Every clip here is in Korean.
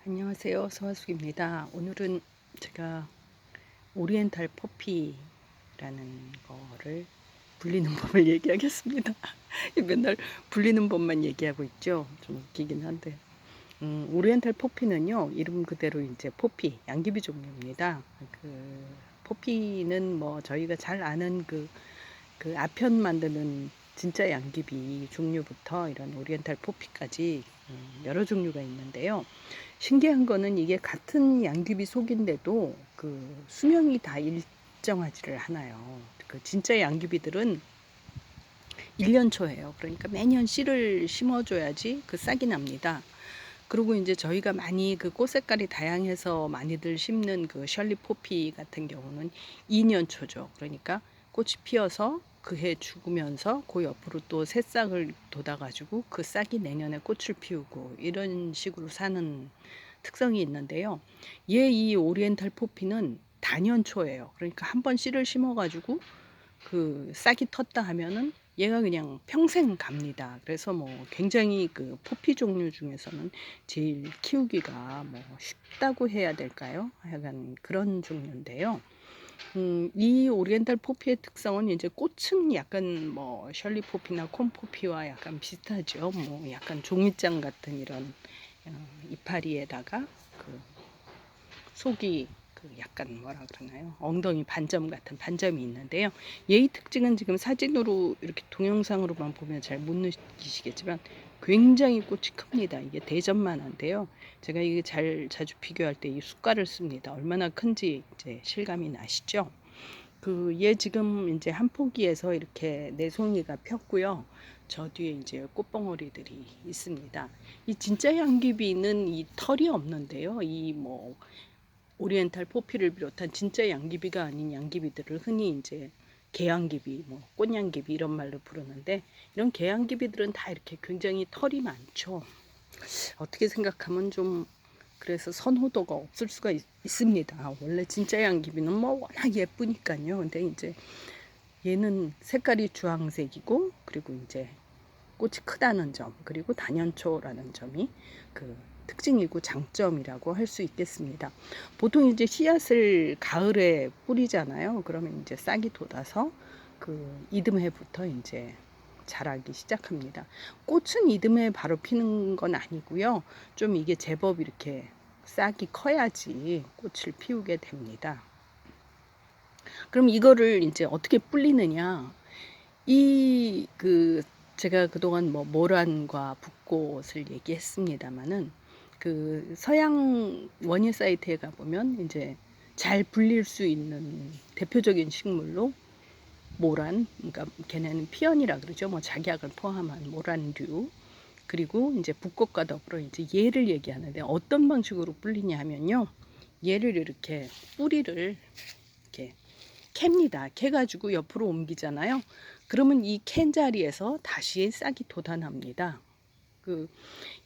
안녕하세요. 서화숙입니다. 오늘은 제가 오리엔탈 퍼피라는 거를 불리는 법을 얘기하겠습니다. 맨날 불리는 법만 얘기하고 있죠. 좀 웃기긴 한데. 오리엔탈 포피는요, 이름 그대로 이제 포피, 양귀비 종류입니다. 포피는 뭐 저희가 잘 아는 그 아편 만드는 진짜 양귀비 종류부터 이런 오리엔탈 포피까지 여러 종류가 있는데요. 신기한 거는 이게 같은 양귀비 속인데도 그 수명이 다 일정하지를 않아요. 그 진짜 양귀비들은 1년 초예요. 그러니까 매년 씨를 심어줘야지 그 싹이 납니다. 그리고 이제 저희가 많이 그 꽃 색깔이 다양해서 많이들 심는 그 셜리 포피 같은 경우는 2년 초죠. 그러니까 꽃이 피어서 그 해 죽으면서 그 옆으로 또 새싹을 돋아가지고 그 싹이 내년에 꽃을 피우고 이런 식으로 사는 특성이 있는데요. 이 오리엔탈 포피는 단연초예요. 그러니까 한번 씨를 심어가지고 그 싹이 텄다 하면은 얘가 그냥 평생 갑니다. 그래서 뭐 굉장히 그 포피 종류 중에서는 제일 키우기가 뭐 쉽다고 해야 될까요? 약간 그런 종류인데요. 이 오리엔탈 포피의 특성은 이제 꽃은 약간 뭐 셜리 포피나 콘 포피와 약간 비슷하죠. 뭐 약간 종이장 같은 이런 이파리에다가 그 속이 그 약간 뭐라 그러나요? 엉덩이 반점 같은 반점이 있는데요. 얘의 특징은 지금 사진으로 이렇게 동영상으로만 보면 잘 못 느끼시겠지만 굉장히 꽃이 큽니다. 이게 대접만한데요. 제가 이게 자주 비교할 때 이 숟갈을 씁니다. 얼마나 큰지 이제 실감이 나시죠? 얘 지금 이제 한 포기에서 이렇게 네 송이가 폈고요. 저 뒤에 이제 꽃봉오리들이 있습니다. 이 진짜 양귀비는 이 털이 없는데요. 이 뭐 오리엔탈 포피를 비롯한 진짜 양귀비가 아닌 양귀비들을 흔히 이제 개양귀비, 뭐 꽃양귀비 이런 말로 부르는데 이런 개양귀비들은 다 이렇게 굉장히 털이 많죠. 어떻게 생각하면 좀 그래서 선호도가 없을 수가 있습니다. 원래 진짜 양귀비는 뭐 워낙 예쁘니까요. 근데 이제 얘는 색깔이 주황색이고 그리고 이제 꽃이 크다는 점 그리고 단연초라는 점이 그 특징이고 장점이라고 할 수 있겠습니다. 보통 이제 씨앗을 가을에 뿌리잖아요. 그러면 이제 싹이 돋아서 그 이듬해부터 이제 자라기 시작합니다. 꽃은 이듬해 바로 피는 건 아니고요. 좀 이게 제법 이렇게 싹이 커야지 꽃을 피우게 됩니다. 그럼 이거를 이제 어떻게 불리느냐? 제가 그동안 뭐 모란과 붓꽃을 얘기했습니다마는 그 서양 원예 사이트에 가보면 이제 잘 불릴 수 있는 대표적인 식물로 모란, 그러니까 걔네는 피언이라 그러죠. 뭐 작약을 포함한 모란류. 그리고 이제 붓꽃과 더불어 이제 얘를 얘기하는데 어떤 방식으로 불리냐 하면요. 얘를 이렇게 뿌리를 이렇게 캡니다. 캐가지고 옆으로 옮기잖아요. 그러면 이 캔 자리에서 다시 싹이 돋아납니다.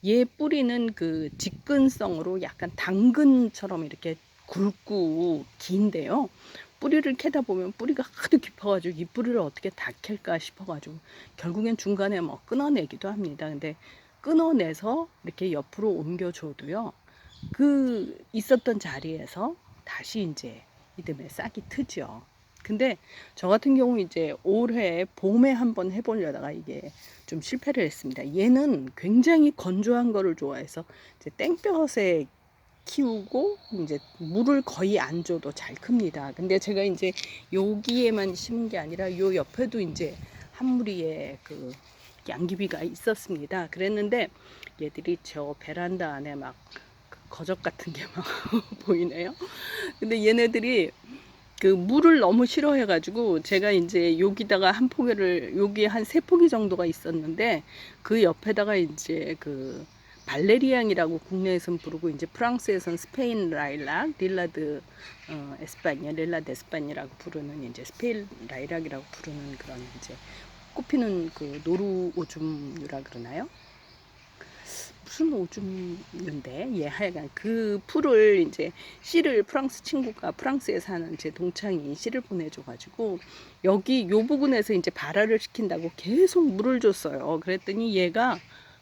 얘 뿌리는 그 직근성으로 약간 당근처럼 이렇게 굵고 긴데요. 뿌리를 캐다 보면 뿌리가 하도 깊어가지고 이 뿌리를 어떻게 다 캘까 싶어가지고 결국엔 중간에 뭐 끊어내기도 합니다. 근데 끊어내서 이렇게 옆으로 옮겨줘도요. 그 있었던 자리에서 다시 이제 이듬해 싹이 트죠. 근데 저 같은 경우 이제 올해 봄에 한번 해보려다가 이게 좀 실패를 했습니다. 얘는 굉장히 건조한 거를 좋아해서 이제 땡볕에 키우고 이제 물을 거의 안 줘도 잘 큽니다. 근데 제가 이제 여기에만 심은 게 아니라 요 옆에도 이제 한 무리의 그 양귀비가 있었습니다. 그랬는데 얘들이 저 베란다 안에 막 거적 같은 게 막 보이네요. 근데 얘네들이 그 물을 너무 싫어해가지고 제가 이제 여기다가 한 포기를 여기 한 세 포기 정도가 있었는데 그 옆에다가 이제 그 발레리앙이라고 국내에선 부르고 이제 프랑스에선 스페인 라일락, 릴라드 에스파냐, 릴라드 에스파냐라고 부르는 이제 스페인 라일락이라고 부르는 그런 이제 꽃피는 그 노루 오줌류라 그러나요? 무슨 오줌인데 하여간 그 풀을 이제 씨를 프랑스 친구가 프랑스에 사는 제 동창이 씨를 보내줘가지고 여기 요 부근에서 이제 발화를 시킨다고 계속 물을 줬어요. 그랬더니 얘가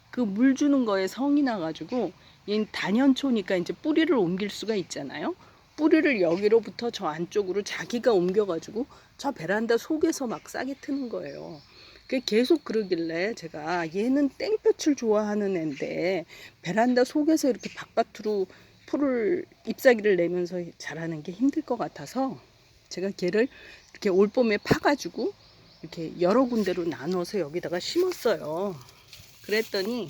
그 물 주는 거에 성이 나가지고 이 단연초니까 이제 뿌리를 옮길 수가 있잖아요. 뿌리를 여기로부터 저 안쪽으로 자기가 옮겨가지고 저 베란다 속에서 막 싹이 트는 거예요. 그게 계속 그러길래 제가 얘는 땡볕을 좋아하는 애인데 베란다 속에서 이렇게 바깥으로 풀을 잎사귀를 내면서 자라는 게 힘들 것 같아서 제가 걔를 이렇게 올봄에 파가지고 이렇게 여러 군데로 나눠서 여기다가 심었어요. 그랬더니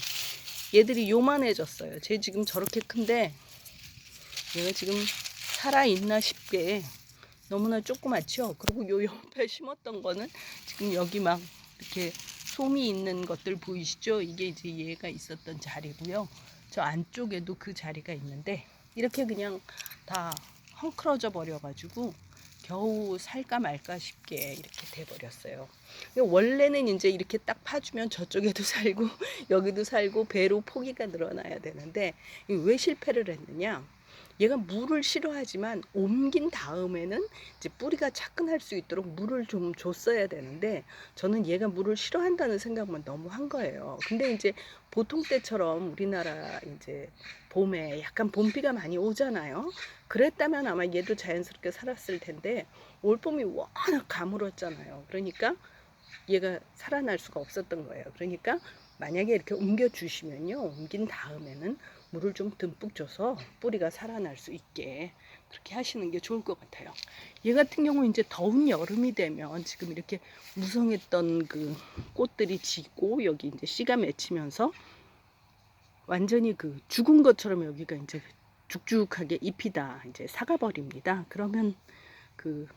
얘들이 요만해졌어요. 쟤 지금 저렇게 큰데 얘가 지금 살아있나 싶게 너무나 조그맣죠. 그리고 요 옆에 심었던 거는 지금 여기 막 이렇게 솜이 있는 것들 보이시죠? 이게 이제 얘가 있었던 자리고요. 저 안쪽에도 그 자리가 있는데 이렇게 그냥 다 헝클어져 버려가지고 겨우 살까 말까 싶게 이렇게 돼버렸어요. 원래는 이제 이렇게 딱 파주면 저쪽에도 살고 여기도 살고 배로 포기가 늘어나야 되는데 왜 실패를 했느냐? 얘가 물을 싫어하지만 옮긴 다음에는 이제 뿌리가 차근할 수 있도록 물을 좀 줬어야 되는데 저는 얘가 물을 싫어한다는 생각만 너무 한 거예요. 근데 이제 보통 때처럼 우리나라 이제 봄에 약간 봄비가 많이 오잖아요. 그랬다면 아마 얘도 자연스럽게 살았을 텐데 올봄이 워낙 가물었잖아요. 그러니까 얘가 살아날 수가 없었던 거예요. 그러니까 만약에 이렇게 옮겨 주시면요, 옮긴 다음에는 물을 좀 듬뿍 줘서 뿌리가 살아날 수 있게 그렇게 하시는 게 좋을 것 같아요. 얘 같은 경우 이제 더운 여름이 되면 지금 이렇게 무성했던 그 꽃들이 지고 여기 이제 씨가 맺히면서 완전히 그 죽은 것처럼 여기가 이제 죽죽하게 잎이 다 이제 사가버립니다. 그러면 그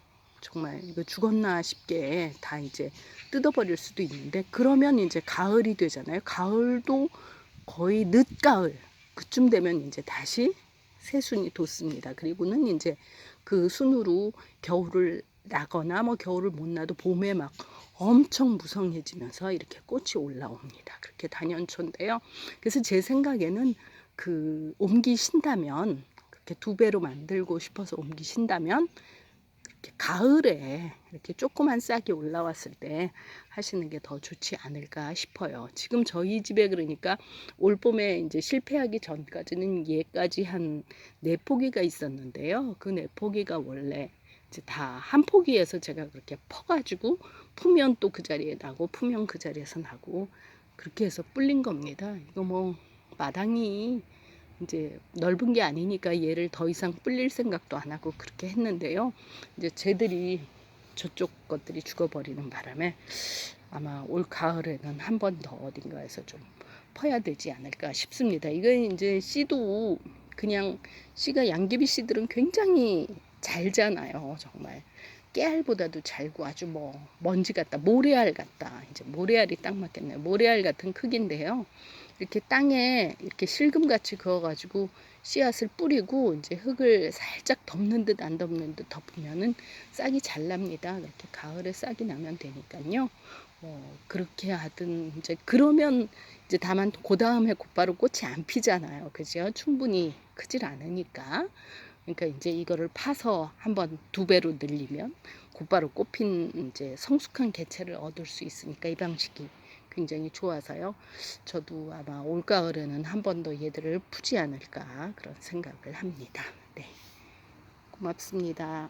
정말 이거 죽었나 싶게 다 이제 뜯어버릴 수도 있는데 그러면 이제 가을이 되잖아요. 가을도 거의 늦가을 그쯤 되면 이제 다시 새순이 돋습니다. 그리고는 이제 그 순으로 겨울을 나거나 뭐 겨울을 못 나도 봄에 막 엄청 무성해지면서 이렇게 꽃이 올라옵니다. 그렇게 단연초인데요. 그래서 제 생각에는 그 옮기신다면 그렇게 두 배로 만들고 싶어서 옮기신다면 가을에 이렇게 조그만 싹이 올라왔을 때 하시는 게 더 좋지 않을까 싶어요. 지금 저희 집에 그러니까 올봄에 이제 실패하기 전까지는 얘까지 한 4포기가 있었는데요. 그 4포기가 원래 이제 다 한 포기에서 제가 그렇게 퍼가지고 푸면 또 그 자리에 나고 푸면 그 자리에서 나고 그렇게 해서 불린 겁니다. 이거 뭐 마당이 이제 넓은 게 아니니까 얘를 더 이상 불릴 생각도 안 하고 그렇게 했는데요. 이제 쟤들이 저쪽 것들이 죽어버리는 바람에 아마 올 가을에는 한 번 더 어딘가에서 좀 퍼야 되지 않을까 싶습니다. 이건 이제 씨도 그냥 씨가 양귀비 씨들은 굉장히 잘잖아요. 정말 깨알보다도 잘고 아주 뭐 먼지 같다, 모래알 같다. 이제 모래알이 딱 맞겠네요. 모래알 같은 크기인데요. 이렇게 땅에 이렇게 실금같이 그어가지고 씨앗을 뿌리고 이제 흙을 살짝 덮는 듯 안 덮는 듯 덮으면은 싹이 잘 납니다. 이렇게 가을에 싹이 나면 되니까요. 그렇게 하든 이제 그러면 이제 다만 그 다음에 곧바로 꽃이 안 피잖아요. 그죠? 충분히 크질 않으니까. 그러니까 이제 이거를 파서 한번 2배로 늘리면 곧바로 꽃핀 이제 성숙한 개체를 얻을 수 있으니까 이 방식이 굉장히 좋아서요. 저도 아마 올가을에는 한 번 더 얘들을 푸지 않을까 그런 생각을 합니다. 네, 고맙습니다.